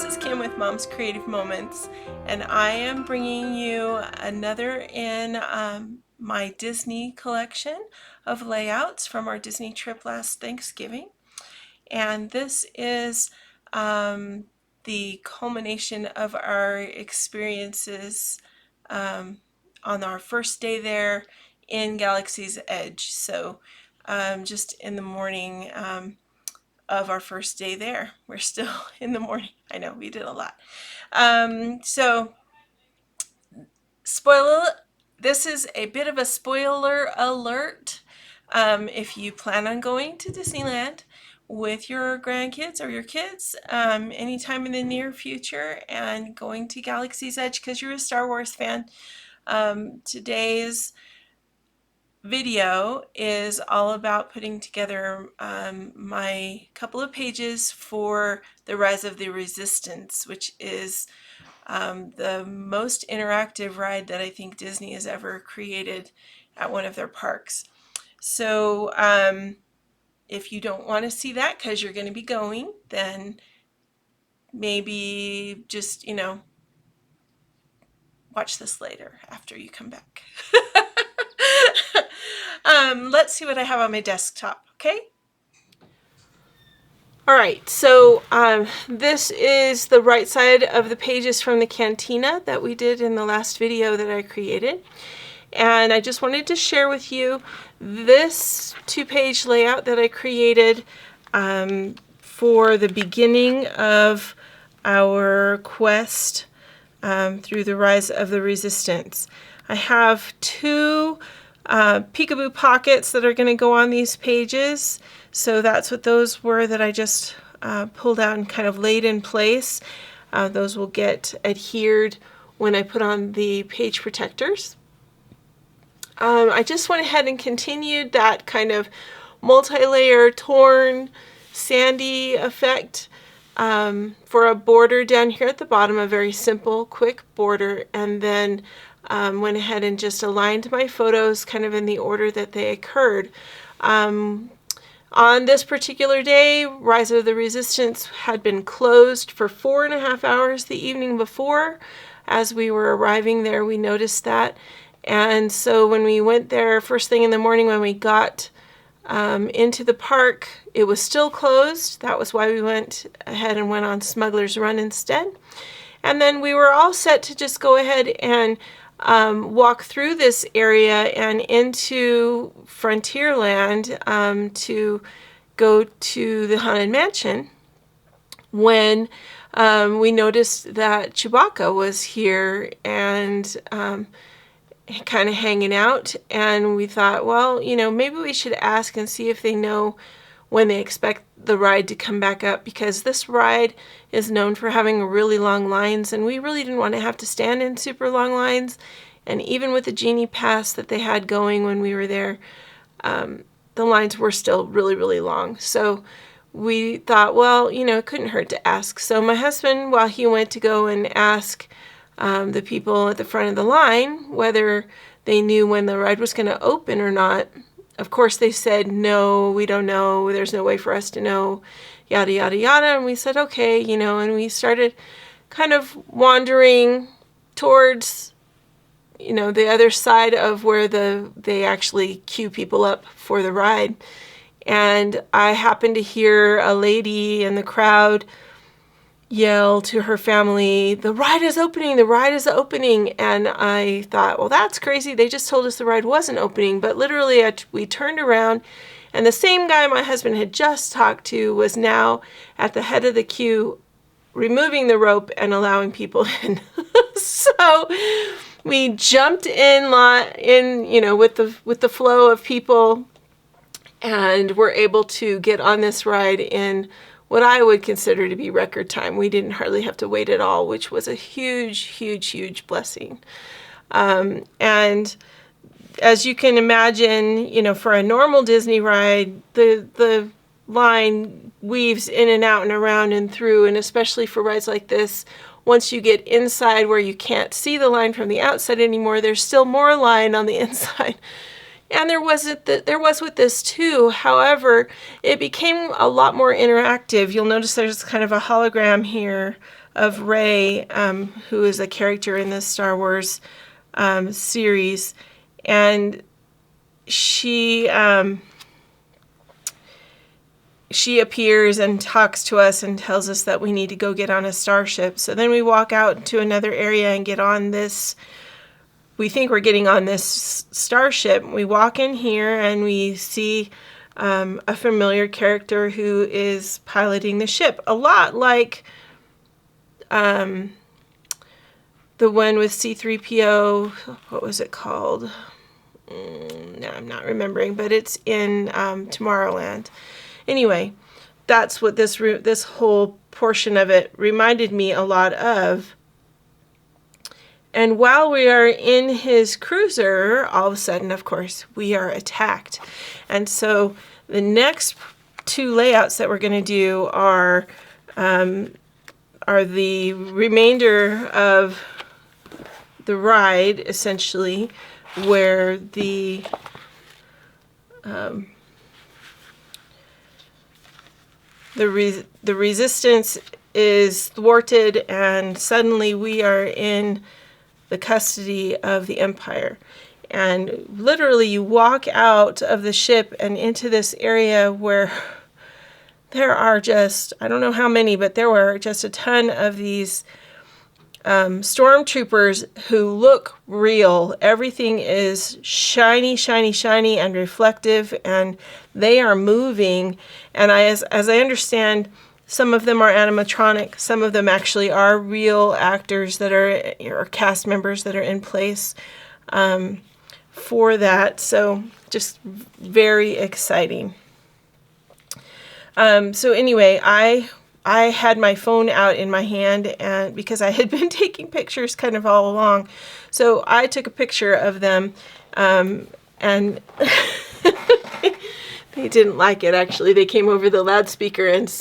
this is Kim with Mom's Creative Moments, and I am bringing you another in my Disney collection of layouts from our Disney trip last Thanksgiving. And this is the culmination of our experiences on our first day there in Galaxy's Edge. So just in the morning of our first day there. We're still in the morning. I know we did a lot. So spoiler, this is a bit of a spoiler alert. If you plan on going to Disneyland with your grandkids or your kids anytime in the near future and going to Galaxy's Edge because you're a Star Wars fan, today's video is all about putting together my couple of pages for the Rise of the Resistance, which is the most interactive ride that I think Disney has ever created at one of their parks. So if you don't want to see that because you're going to be going, then maybe just, watch this later after you come back. Let's see what I have on my desktop, okay? All right, so this is the right side of the pages from the Cantina that we did in the last video that I created. And I just wanted to share with you this 2-page layout that I created for the beginning of our quest through the Rise of the Resistance. I have 2 peekaboo pockets that are going to go on these pages. So that's what those were that I just pulled out and kind of laid in place. Those will get adhered when I put on the page protectors. I just went ahead and continued that kind of multi-layer, torn, sandy effect for a border down here at the bottom, a very simple, quick border, and then went ahead and just aligned my photos kind of in the order that they occurred. On this particular day, Rise of the Resistance had been closed for 4.5 hours the evening before. As we were arriving there, we noticed that. And so when we went there first thing in the morning, when we got into the park, it was still closed. That was why we went ahead and went on Smuggler's Run instead. And then we were all set to just go ahead and walk through this area and into Frontierland to go to the Haunted Mansion when we noticed that Chewbacca was here and kind of hanging out, and we thought, well, maybe we should ask and see if they know when they expect the ride to come back up, because this ride is known for having really long lines, and we really didn't want to have to stand in super long lines. And even with the Genie Pass that they had going when we were there, the lines were still really, really long. So we thought, well, it couldn't hurt to ask. So my husband, while he went to go and ask the people at the front of the line whether they knew when the ride was going to open or not, of course they said, no, we don't know, there's no way for us to know, yada, yada, yada. And we said, okay, and we started kind of wandering towards, the other side of where they actually queue people up for the ride. And I happened to hear a lady in the crowd yell to her family, the ride is opening, the ride is opening. And I thought, well, that's crazy. They just told us the ride wasn't opening. But literally, we turned around, and the same guy my husband had just talked to was now at the head of the queue, removing the rope and allowing people in. So we jumped in with the flow of people, and were able to get on this ride in what I would consider to be record time. We didn't hardly have to wait at all, which was a huge, huge, huge blessing. And as you can imagine, for a normal Disney ride, the line weaves in and out and around and through, and especially for rides like this, once you get inside where you can't see the line from the outside anymore, there's still more line on the inside. And there was with this too. However, it became a lot more interactive. You'll notice there's kind of a hologram here of Rey, who is a character in the Star Wars series, and she appears and talks to us and tells us that we need to go get on a starship. So then we walk out to another area and get on this. We think we're getting on this starship. We walk in here and we see a familiar character who is piloting the ship. A lot like the one with C-3PO. What was it called? No, I'm not remembering, but it's in Tomorrowland. Anyway, that's what this whole portion of it reminded me a lot of. And while we are in his cruiser, all of a sudden, of course, we are attacked. And so the next two layouts that we're going to do are the remainder of the ride, essentially, where the resistance is thwarted, and suddenly we are in the custody of the Empire. And literally you walk out of the ship and into this area where there are just, I don't know how many, but there were just a ton of these stormtroopers who look real. Everything is shiny, shiny, shiny and reflective, and they are moving. And as I understand, some of them are animatronic. Some of them actually are real actors that are, or cast members that are in place for that. So just very exciting. So anyway, I had my phone out in my hand, and because I had been taking pictures kind of all along. So I took a picture of them, and they didn't like it, actually. They came over the loudspeaker and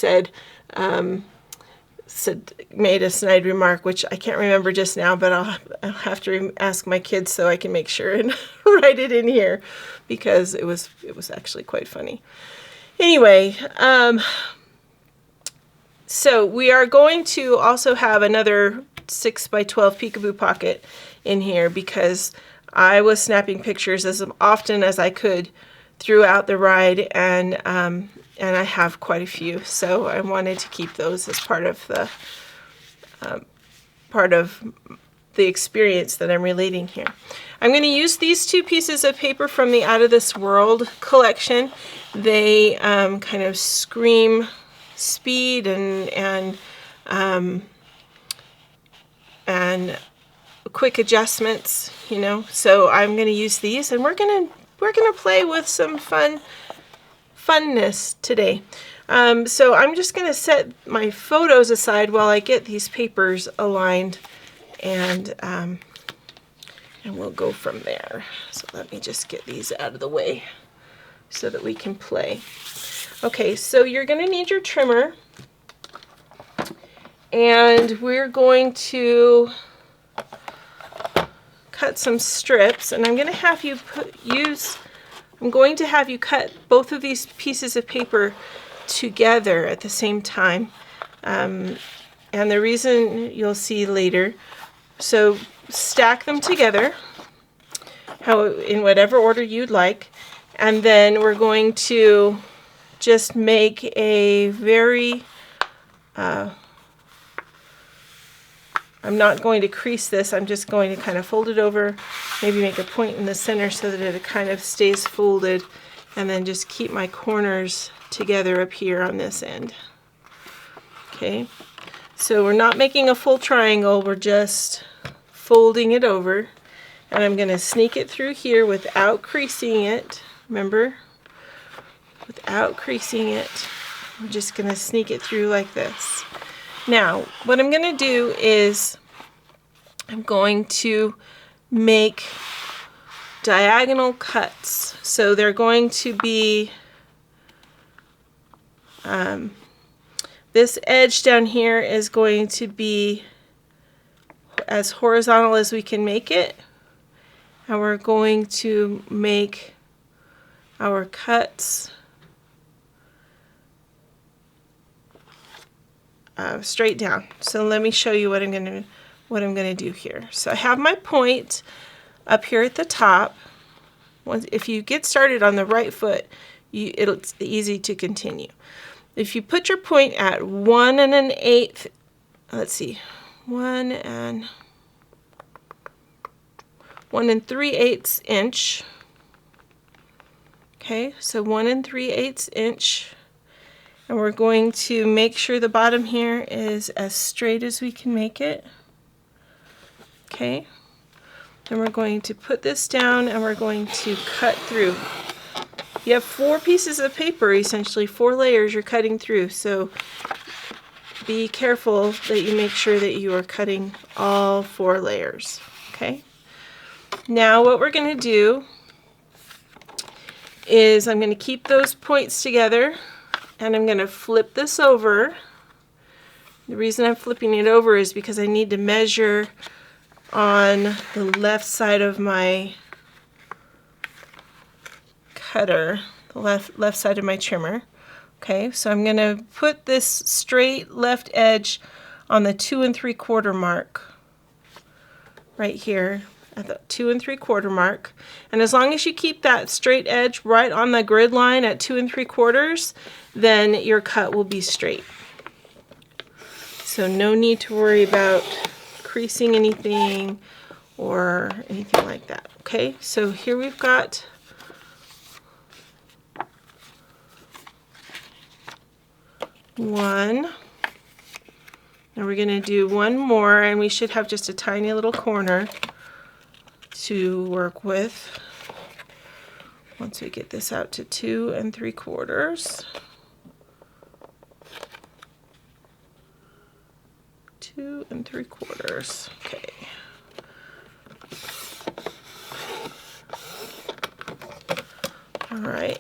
made a snide remark, which I can't remember just now, but I'll have to ask my kids so I can make sure and write it in here, because it was actually quite funny. Anyway, so we are going to also have another 6x12 peekaboo pocket in here, because I was snapping pictures as often as I could throughout the ride, and I have quite a few, so I wanted to keep those as part of the experience that I'm relating here. I'm going to use these two pieces of paper from the Out of This World collection. They kind of scream speed and quick adjustments, you know. So I'm going to use these, and we're gonna play with some funness today. So I'm just going to set my photos aside while I get these papers aligned, and we'll go from there. So let me just get these out of the way so that we can play. Okay, so you're going to need your trimmer, and we're going to cut some strips, and I'm going to have you cut both of these pieces of paper together at the same time, and the reason you'll see later. So stack them together in whatever order you'd like, and then we're going to just make a very I'm not going to crease this, I'm just going to kind of fold it over, maybe make a point in the center so that it kind of stays folded, and then just keep my corners together up here on this end. Okay, so we're not making a full triangle, we're just folding it over, and I'm going to sneak it through here without creasing it. Remember, without creasing it, I'm just going to sneak it through like this. Now, what I'm going to do is I'm going to make diagonal cuts. So they're going to be this edge down here is going to be as horizontal as we can make it, and we're going to make our cuts straight down. So let me show you what I'm gonna do here. So I have my point up here at the top. If you get started on the right foot, it's easy to continue. If you put your point at 1 1/8, let's see, 1 3/8 inch. Okay, so 1 3/8 inch. And we're going to make sure the bottom here is as straight as we can make it. Okay, then we're going to put this down and we're going to cut through. You have 4 pieces of paper, essentially 4 layers you're cutting through, so be careful that you make sure that you are cutting all 4 layers. Okay, now what we're going to do is I'm going to keep those points together and I'm going to flip this over. The reason I'm flipping it over is because I need to measure on the left side of my cutter, the left side of my trimmer. Okay, so I'm going to put this straight left edge on the 2 3/4 mark right here at the 2 3/4 mark. And as long as you keep that straight edge right on the grid line at 2 3/4, then your cut will be straight. So no need to worry about creasing anything or anything like that. Okay, so here we've got one. Now we're going to do one more, and we should have just a tiny little corner to work with once we get this out to 2 3/4. 2 3/4. Okay. All right.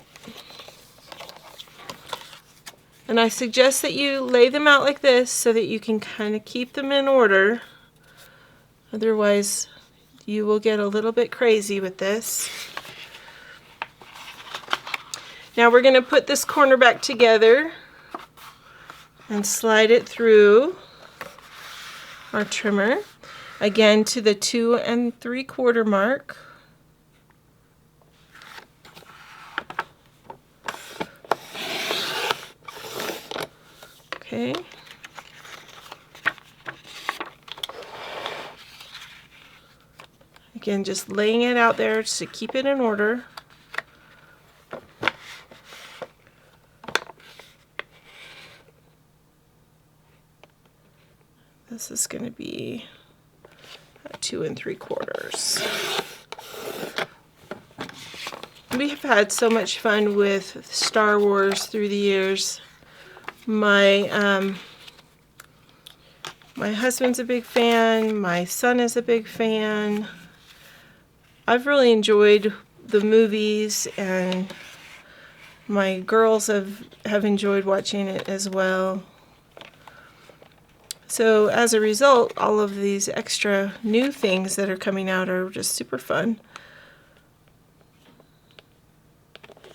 And I suggest that you lay them out like this so that you can kind of keep them in order. Otherwise, you will get a little bit crazy with this. Now we're going to put this corner back together and slide it through our trimmer, again to the 2 3/4 mark. Okay. Again, just laying it out there to keep it in order. This is going to be 2 3/4. We have had so much fun with Star Wars through the years. My husband's a big fan. My son is a big fan. I've really enjoyed the movies, and my girls have enjoyed watching it as well. So as a result, all of these extra new things that are coming out are just super fun.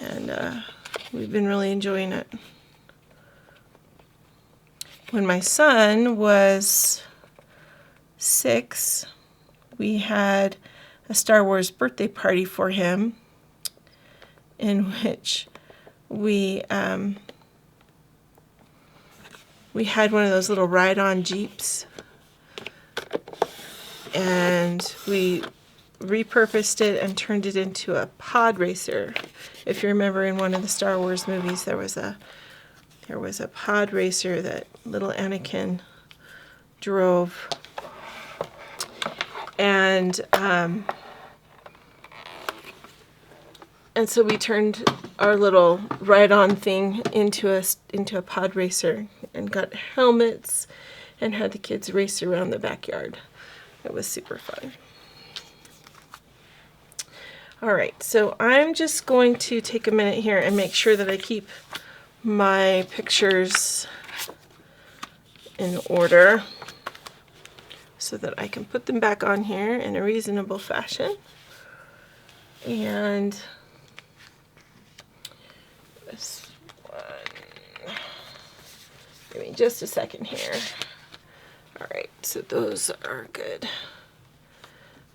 And we've been really enjoying it. When my son was 6, we had a Star Wars birthday party for him, in which we had one of those little ride-on Jeeps, and we repurposed it and turned it into a pod racer. If you remember, in one of the Star Wars movies, there was a pod racer that little Anakin drove, and so we turned our little ride-on thing into a pod racer and got helmets and had the kids race around the backyard. It was super fun. All right, so I'm just going to take a minute here and make sure that I keep my pictures in order so that I can put them back on here in a reasonable fashion. And this one Give me just a second here. All right, so those are good.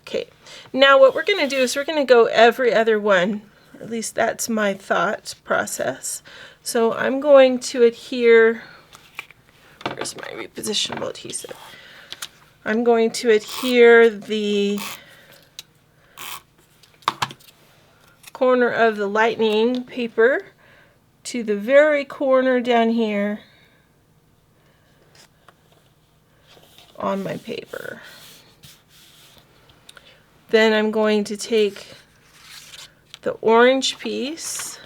Okay, now what we're going to do is we're going to go every other one. Or at least that's my thought process. So I'm going to adhere, where's my repositionable adhesive? I'm going to adhere the corner of the lightning paper to the very corner down here on my paper. Then I'm going to take the orange piece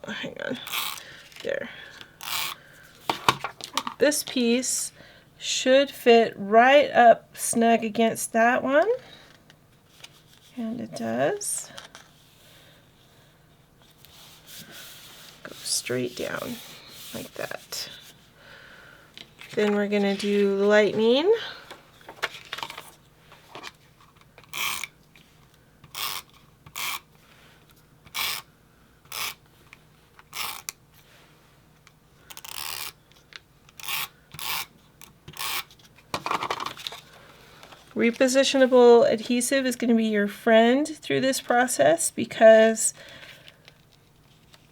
hang on, there. This piece should fit right up snug against that one, and it does. Go straight down like that. Then we're going to do lightning. Repositionable adhesive is going to be your friend through this process, because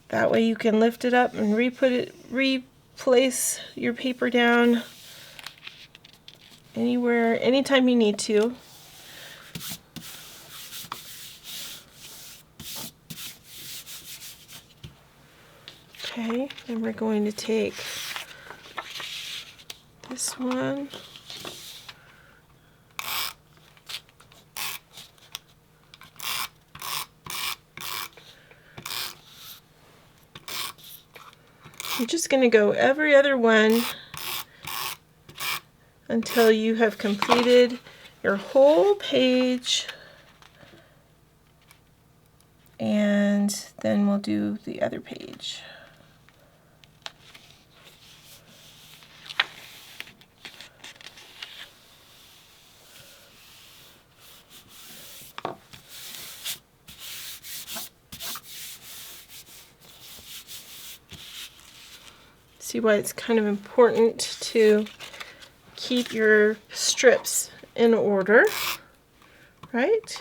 that way you can lift it up and replace your paper down anywhere, anytime you need to. Okay, then we're going to take this one. You're just going to go every other one until you have completed your whole page, and then we'll do the other page. See why it's kind of important to keep your strips in order, right?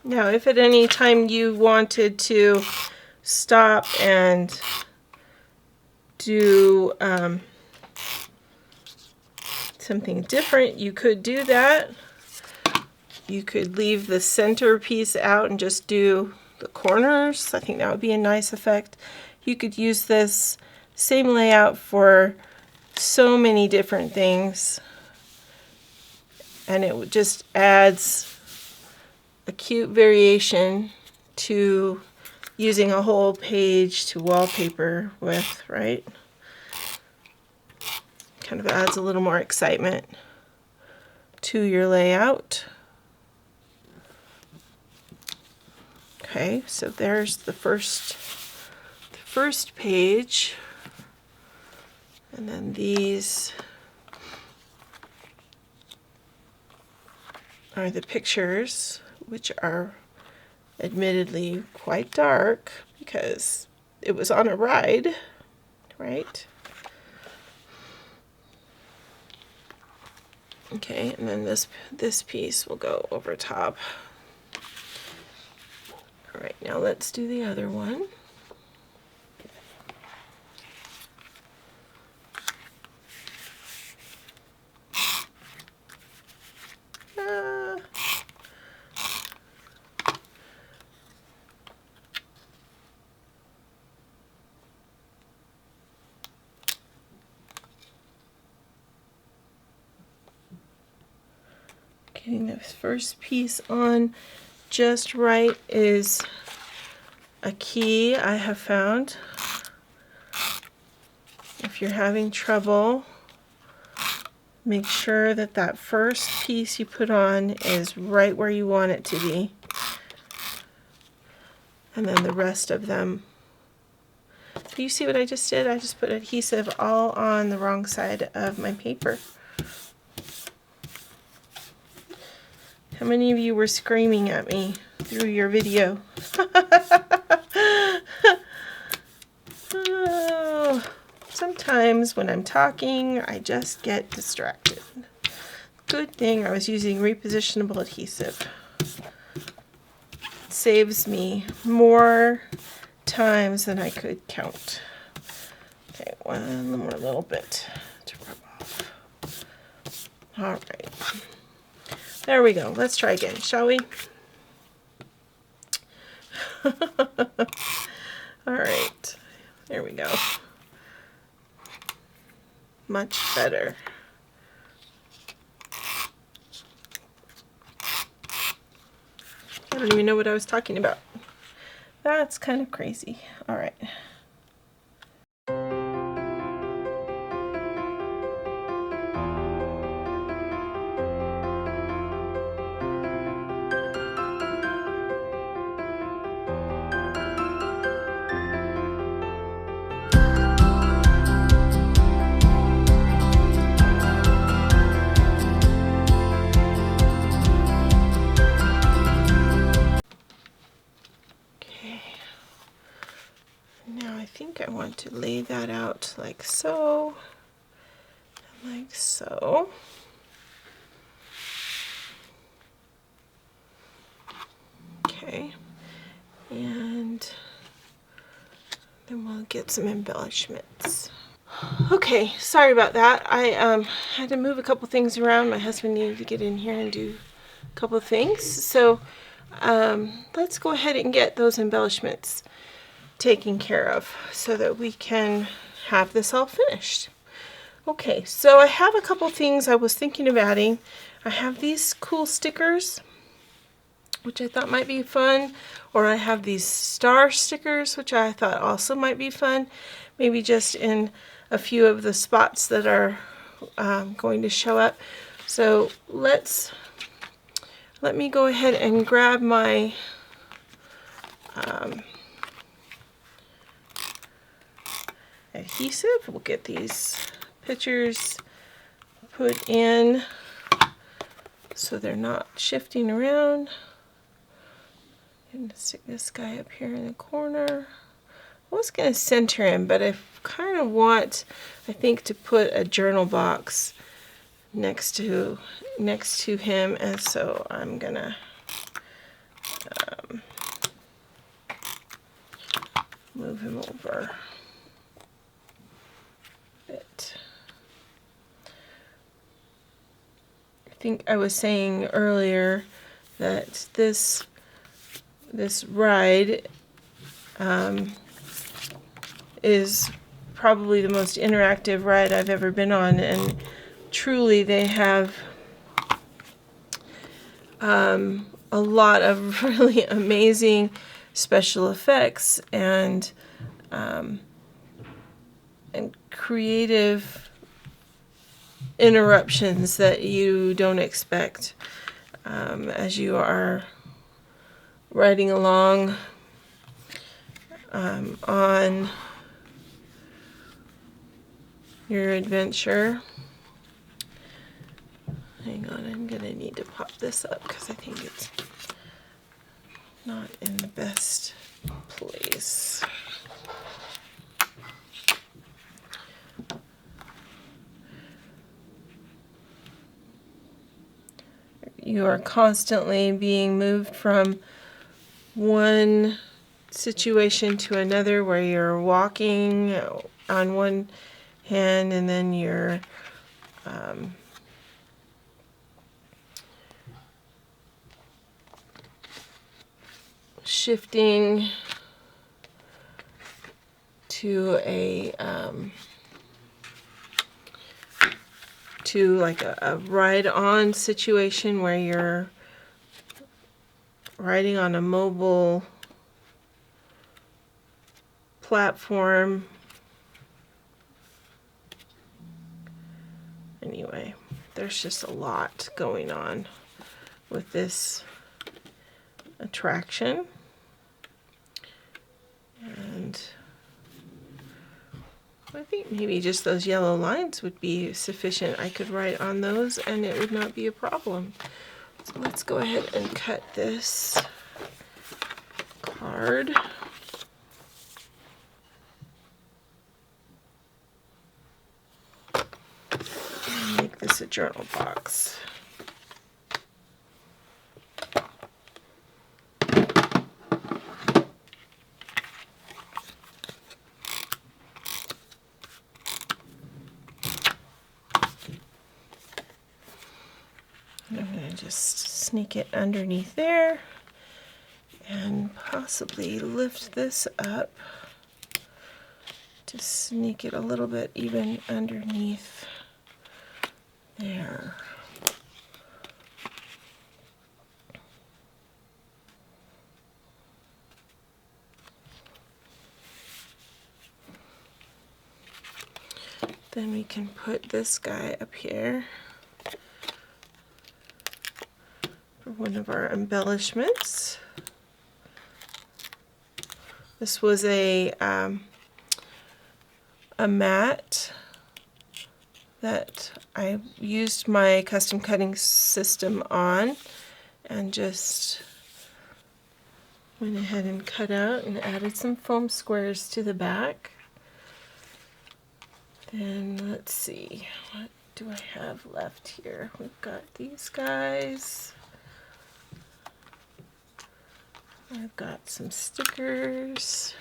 Now, if at any time you wanted to stop and do something different, you could do that. You could leave the center piece out and just do the corners. I think that would be a nice effect. You could use this same layout for so many different things, and it just adds a cute variation to using a whole page to wallpaper with, right? Kind of adds a little more excitement to your layout. Okay, so there's the first page, and then these are the pictures, which are admittedly quite dark because it was on a ride, right? Okay, and then this piece will go over top. All right, now let's do the other one. Getting the first piece on just right is a key I have found. If you're having trouble, make sure that that first piece you put on is right where you want it to be. And then the rest of them. Do you see what I just did? I just put adhesive all on the wrong side of my paper. How many of you were screaming at me through your video? Oh, sometimes when I'm talking, I just get distracted. Good thing I was using repositionable adhesive. It saves me more times than I could count. Okay, one more little bit to rub off. All right. There we go. Let's try again, shall we? All right. There we go. Much better. I don't even know what I was talking about. That's kind of crazy. All right. Now I think I want to lay that out like so, and like so. Okay, and then we'll get some embellishments. Okay, sorry about that. I had to move a couple things around. My husband needed to get in here and do a couple of things. So let's go ahead and get those embellishments taken care of so that we can have this all finished. Okay, so I have a couple things I was thinking of adding. I have these cool stickers, which I thought might be fun, or I have these star stickers, which I thought also might be fun, maybe just in a few of the spots that are going to show up. So let me go ahead and grab my adhesive. We'll get these pictures put in so they're not shifting around. I'm gonna stick this guy up here in the corner. I was gonna center him, but I kind of want, I think, to put a journal box next to him, and so I'm gonna move him over a bit. I think I was saying earlier that this ride is probably the most interactive ride I've ever been on, and truly they have a lot of really amazing special effects and creative interruptions that you don't expect as you are riding along on your adventure. Hang on, I'm gonna need to pop this up because I think it's not in the best place. You are constantly being moved from one situation to another where you're walking on one hand and then you're shifting to like a ride-on situation where you're riding on a mobile platform. Anyway, there's just a lot going on with this attraction. And I think maybe just those yellow lines would be sufficient. I could write on those and it would not be a problem. So let's go ahead and cut this card. And make this a journal box. I'm going to just sneak it underneath there and possibly lift this up to sneak it a little bit even underneath there. Then we can put this guy up here for one of our embellishments. This was a mat that I used my custom cutting system on and just went ahead and cut out and added some foam squares to the back. Then let's see, what do I have left here? We've got these guys. I've got some stickers.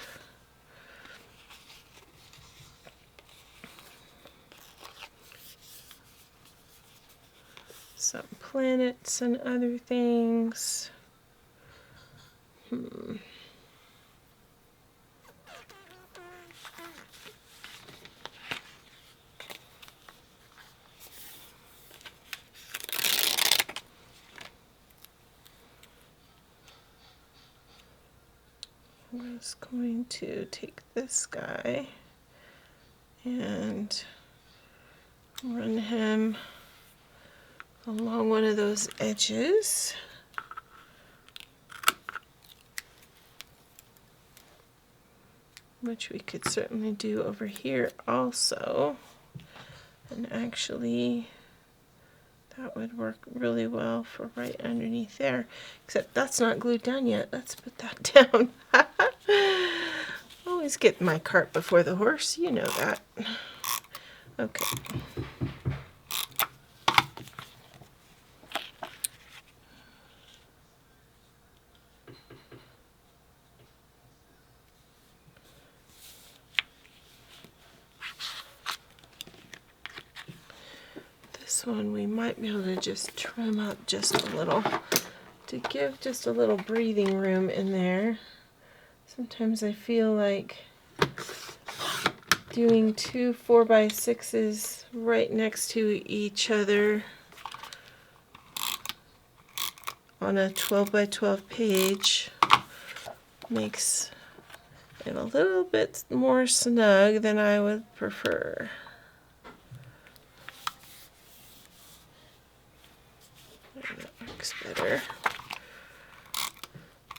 Some planets and other things. I'm just going to take this guy and run him along one of those edges. Which we could certainly do over here also. And actually, that would work really well for right underneath there. Except that's not glued down yet. Let's put that down. Always get my cart before the horse, you know that. Okay. This one we might be able to just trim up just a little to give just a little breathing room in there. Sometimes I feel like doing two 4x6s right next to each other on a 12x12 page makes it a little bit more snug than I would prefer. That works better.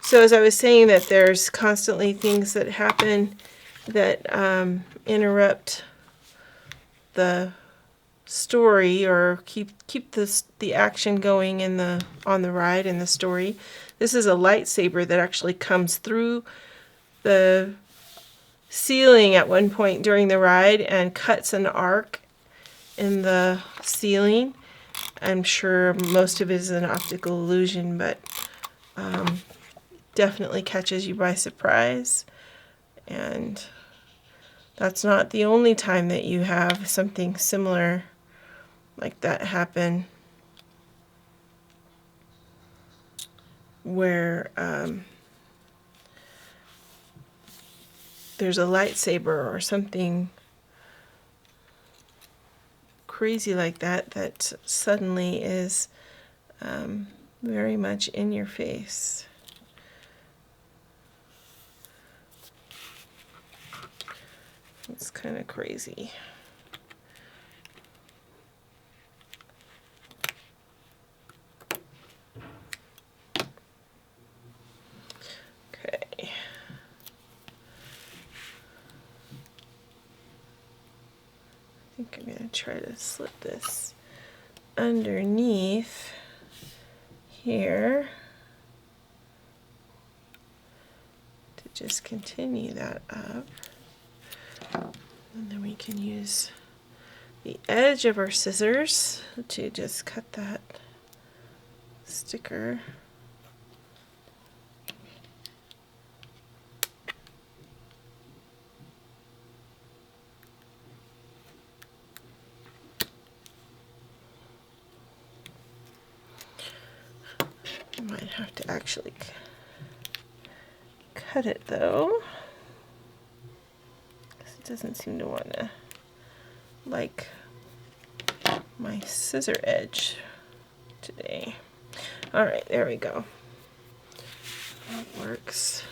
So as I was saying, that there's constantly things that happen that interrupt the story or keep the action going in on the ride in the story. This is a lightsaber that actually comes through the ceiling at one point during the ride and cuts an arc in the ceiling. I'm sure most of it is an optical illusion, but definitely catches you by surprise. And that's not the only time that you have something similar like that happen, where there's a lightsaber or something crazy like that that suddenly is very much in your face. It's kind of crazy. Okay. I think I'm going to try to slip this underneath here to just continue that up. And then we can use the edge of our scissors to just cut that sticker. I might have to actually cut it though, because it doesn't seem to want to like my scissor edge today. All right, there we go. That works.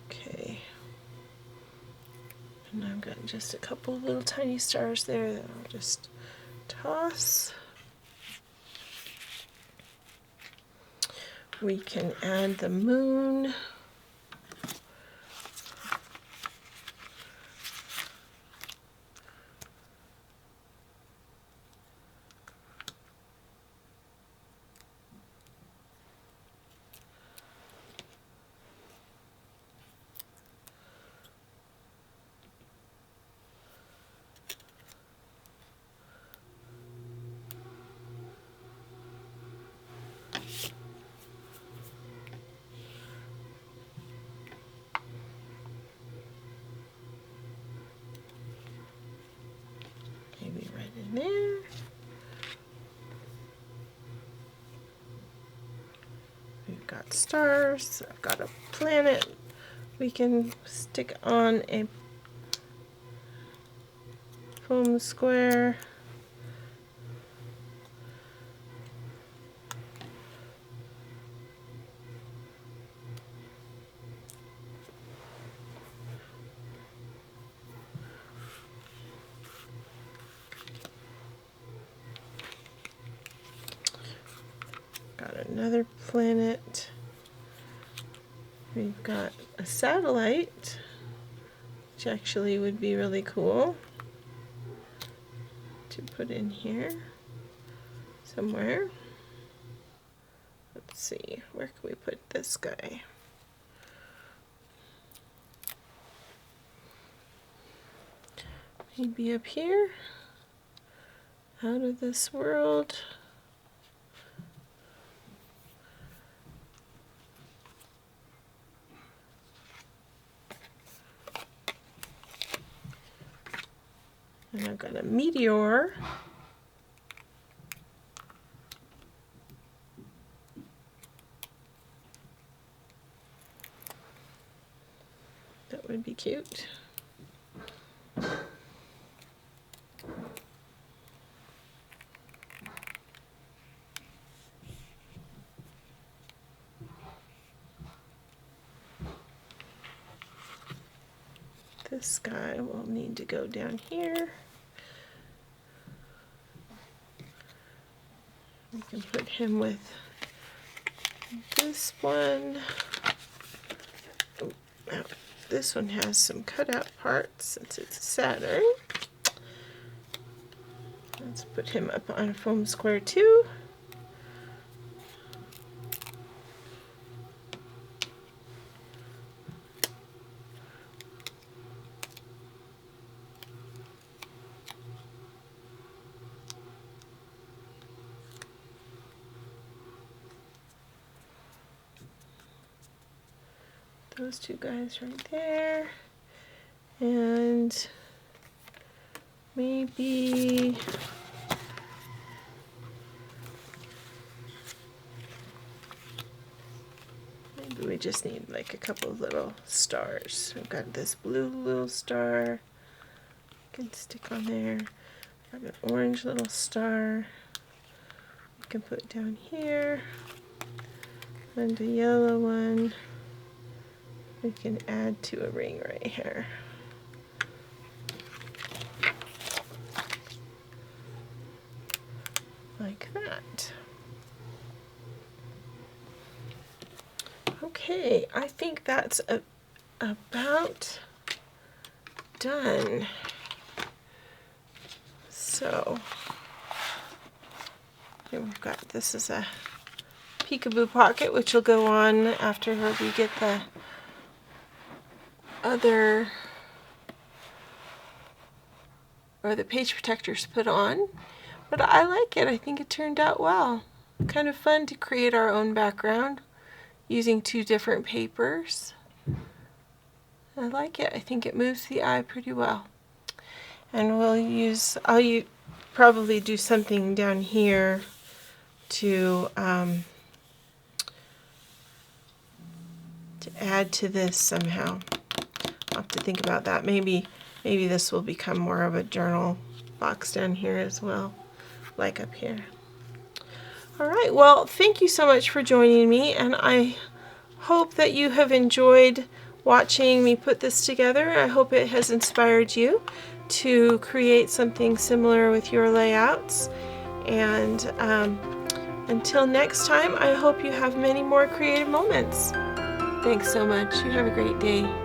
Okay. And I've got just a couple little tiny stars there that I'll just toss. We can add the moon. Maybe right in there. We've got stars. I've got a planet we can stick on a foam square. Got another planet. We've got a satellite, which actually would be really cool to put in here somewhere. Let's see, where can we put this guy? Maybe up here, out of this world. And I've got a meteor. That would be cute. This guy will need to go down here. We can put him with this one. Oh, now, this one has some cutout parts since it's Saturn. Let's put him up on a foam square too. Those two guys right there. And maybe we just need like a couple of little stars. We've got this blue little star, can stick on there. Have an orange little star. You can put down here. And a yellow one. We can add to a ring right here. Like that. Okay, I think that's about done. So here we've got, this is a peekaboo pocket, which will go on after we get the other, or the page protectors put on. But I like it. I think it turned out well. Kind of fun to create our own background using two different papers. I like it. I think it moves the eye pretty well. And I'll probably do something down here to add to this somehow. I'll have to think about that. Maybe this will become more of a journal box down here as well, like up here. All right, well, thank you so much for joining me, and I hope that you have enjoyed watching me put this together. I hope it has inspired you to create something similar with your layouts. And until next time, I hope you have many more creative moments. Thanks so much. You have a great day.